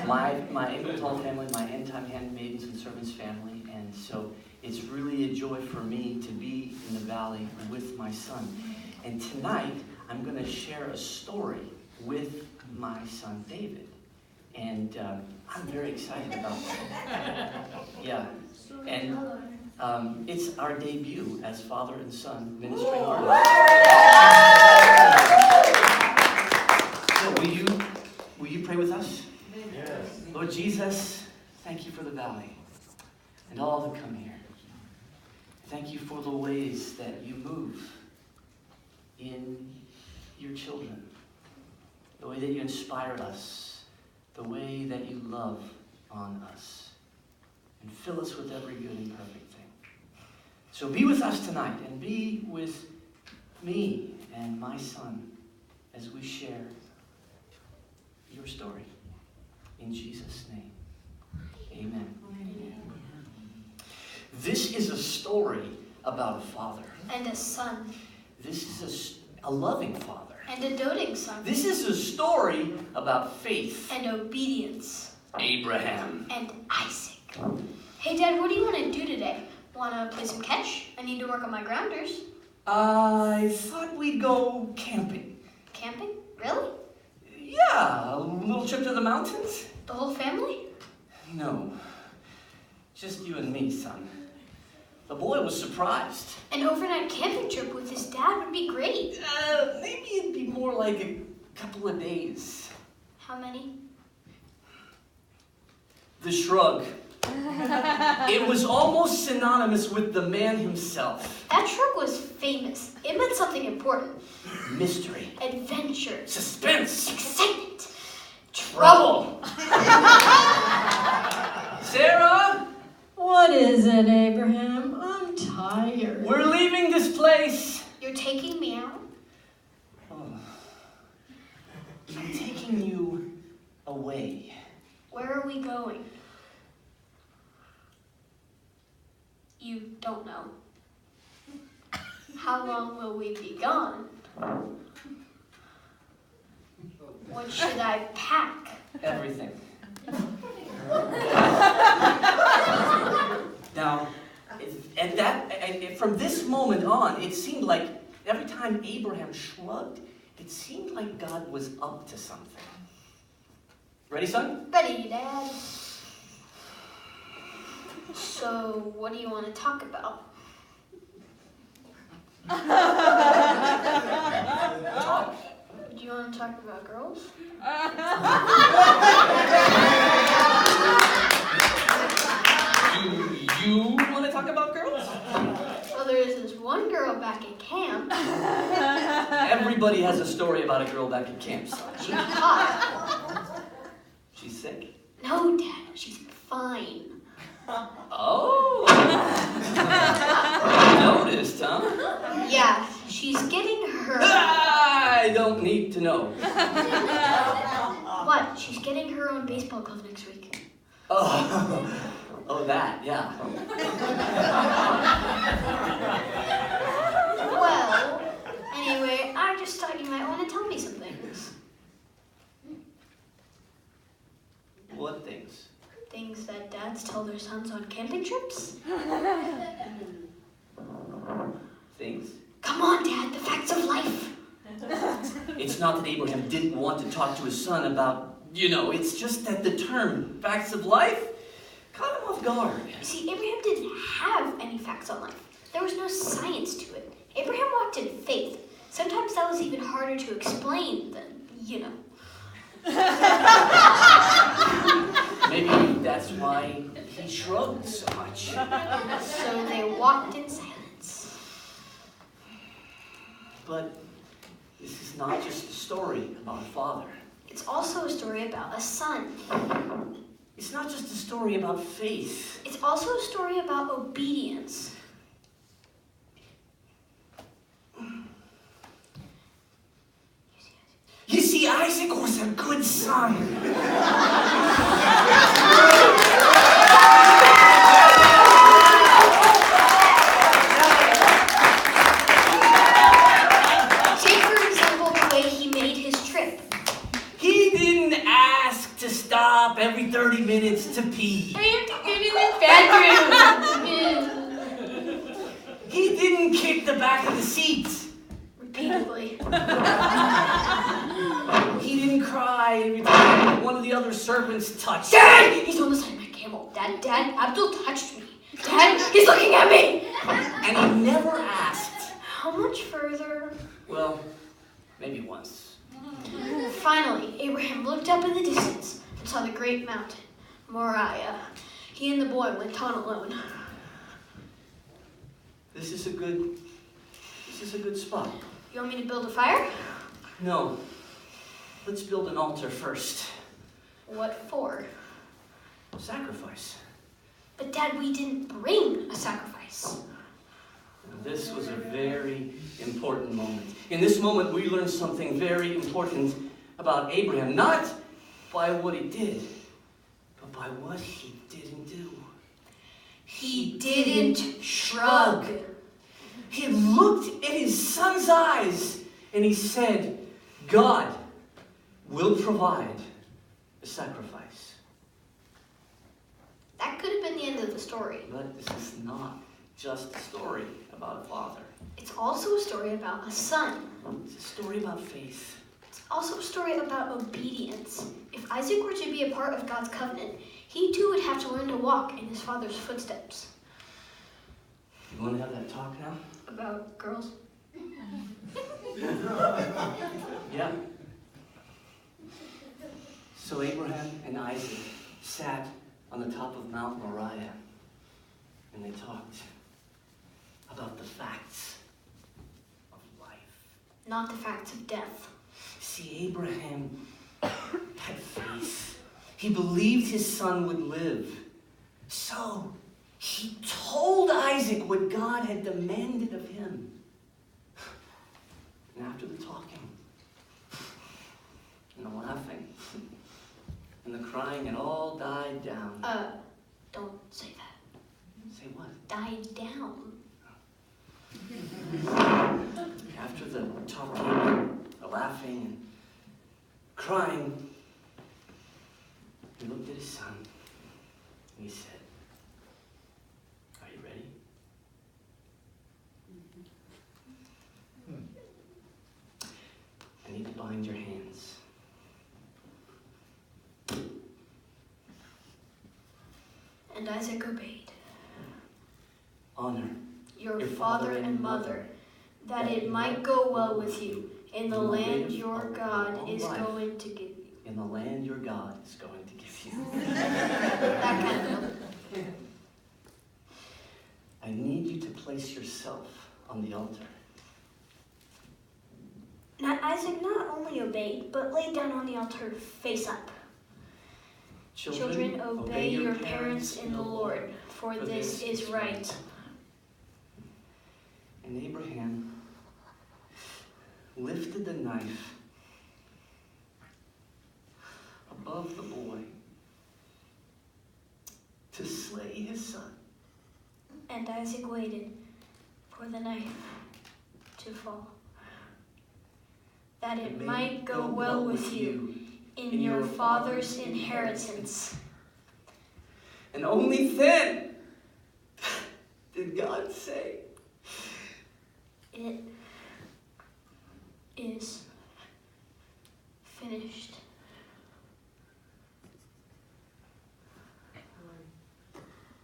my Ingleton family, my end-time handmaidens and servants family, and so it's really a joy for me to be in the valley with my son. And tonight, I'm going to share a story with my son David, and I'm very excited about that. Yeah, and it's our debut as father and son ministering artists. So will you pray with us? Yes. Lord Jesus, thank you for the valley and all that come here. Thank you for the ways that you move in your children, the way that you inspire us, the way that you love on us, and fill us with every good and perfect thing. So be with us tonight, and be with me and my son as we share your story. In Jesus' name, amen. This is a story about a father. And a son. This is a loving father. And a doting son. This is a story about faith. And obedience. Abraham. And Isaac. Hey, Dad, what do you want to do today? Want to play some catch? I need to work on my grounders. I thought we'd go camping. Camping? Really? Yeah, a little trip to the mountains. The whole family? No, just you and me, son. The boy was surprised. An overnight camping trip with his dad would be great. Maybe it'd be more like a couple of days. How many? The Shrug. It was almost synonymous with the man himself. That shrug was famous. It meant something important. Mystery. Adventure. Suspense. Excitement. Trouble. Sarah? What is it, Abraham? I'm tired. We're leaving this place. You're taking me out? Oh. I'm taking you away. Where are we going? You don't know. How long will we be gone? What should I pack? Everything. Now, from this moment on, it seemed like every time Abraham shrugged, it seemed like God was up to something. Ready, son? Ready, Dad. So, what do you want to talk about? Talk. Do you want to talk about girls? Do you want to talk about girls? Well, there is this one girl back at camp. Everybody has a story about a girl back at camp, son. She's hot. She's sick. No, Dad, she's fine. Oh. You noticed, huh? Yeah, she's getting her... I don't need to know. What? She's getting her own baseball glove next week. Oh, that, yeah. Well, anyway, I just thought you might want to tell me some things. What things? Things that dads tell their sons on camping trips? Things? Come on, Dad, the facts of life. It's not that Abraham didn't want to talk to his son about, it's just that the term facts of life caught him off guard. You see, Abraham didn't have any facts on life. There was no science to it. Abraham walked in faith. Sometimes that was even harder to explain than, Maybe that's why he shrugged so much. So they walked in silence. But this is not just a story about a father. It's also a story about a son. It's not just a story about faith. It's also a story about obedience. You see, Isaac was a good son. He didn't ask to stay stop every 30 minutes to pee. I have to get in the bedroom. He didn't kick the back of the seat. Repeatedly. He didn't cry every time one of the other servants touched him. Dad! He's on the side of my camel. Dad, Abdul touched me. Dad, he's looking at me! And he never asked. How much further? Well, maybe once. Finally, Abraham looked up in the distance and saw the great mountain, Moriah. He and the boy went on alone. This is a good spot. You want me to build a fire? No. Let's build an altar first. What for? Sacrifice. But Dad, we didn't bring a sacrifice. This was a very important moment. In this moment, we learn something very important about Abraham, not by what he did, but by what he didn't do. He didn't shrug. He looked in his son's eyes and he said, God will provide a sacrifice. That could have been the end of the story. But this is not just a story about a father. It's also a story about a son. It's a story about faith. It's also a story about obedience. If Isaac were to be a part of God's covenant, he too would have to learn to walk in his father's footsteps. You want to have that talk now? About girls? Yeah. So Abraham and Isaac sat on the top of Mount Moriah and they talked about the facts of life. Not the facts of death. See, Abraham had faith. He believed his son would live. So he told Isaac what God had demanded of him. And after the talking, and the laughing, and the crying, it all died down. Don't say that. Say what? Died down. After the talking, the laughing, and crying, he looked at his son, and he said, are you ready? I need to bind your hands. And Isaac obeyed. Honor Your father and mother, that it might go well with you in the land your God is going to give you. in the land your God is going to give you. That kind of milk. I need you to place yourself on the altar. Now Isaac not only obeyed, but laid down on the altar face up. Children, obey your parents in the Lord, for this is right. And Abraham lifted the knife above the boy to slay his son. And Isaac waited for the knife to fall, that it might go well with you in your father's inheritance. And only then did God say, It is finished.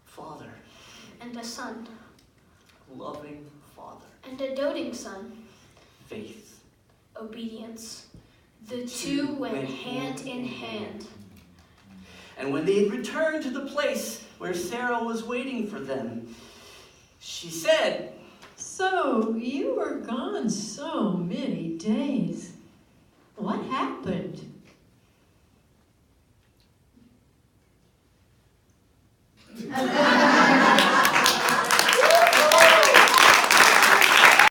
Father, And a son, loving Father, and a doting son, faith. obedience. The two went hand in hand. And when they had returned to the place where Sarah was waiting for them, she said, So you were gone so